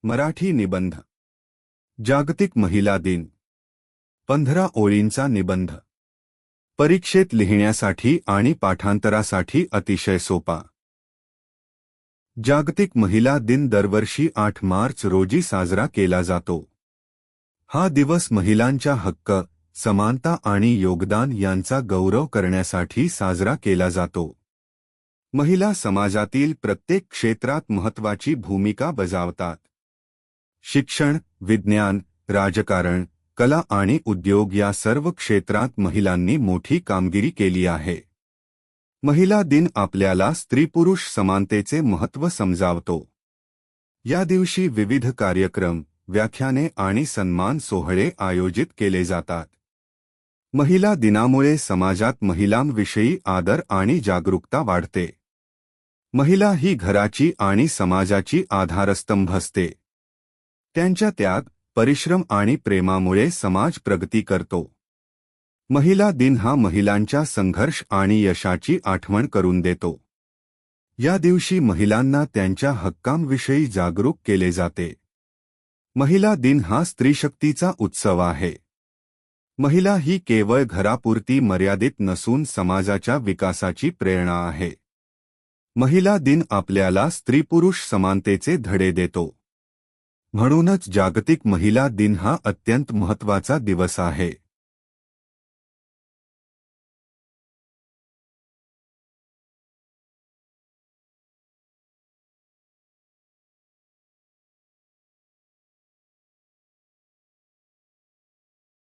मराठी निबंध. जागतिक महिला दिन. 15 ओळींचा निबंध. परीक्षेत लिहिण्यासाठी आणि पाठांतरासाठी अतिशय सोपा. जागतिक महिला दिन दरवर्षी 8 मार्च रोजी साजरा केला जातो. हा दिवस महिलांच्या हक्क, समानता आणि योगदान यांचा गौरव करण्यासाठी साजरा केला जातो. महिला समाजातील प्रत्येक क्षेत्रात महत्त्वाची भूमिका बजावतात. शिक्षण, विज्ञान, राजकारण, कला आणि उद्योग या सर्व क्षेत्रात महिलांनी मोठी कामगिरी केली आहे. महिला दिन आपल्याला स्त्री-पुरुष समानतेचे महत्त्व समजावतो. या दिवशी विविध कार्यक्रम, व्याख्याने आणि सन्मान सोहळे आयोजित केले जातात. महिला दिनामुळे समाजात महिलांविषयी आदर आणि जागरूकता वाढते. महिला ही घराची आणि समाजाची आधारस्तंभ असते. त्यांच्या त्याग, परिश्रम आणि प्रेमामुळे समाज प्रगती करतो. महिला दिन हा महिलांच्या संघर्ष आणि यशाची आठवण करून देतो. या दिवशी महिलांना त्यांच्या हक्कांविषयी जागरूक केले जाते. महिला दिन हा स्त्रीशक्तीचा उत्सव आहे. महिला ही केवळ घरापुरती मर्यादित नसून समाजाच्या विकासाची प्रेरणा आहे. महिला दिन आपल्याला स्त्री-पुरुष समानतेचे धडे देतो. म्हणूनच जागतिक महिला दिन हा अत्यंत महत्त्वाचा दिवस आहे.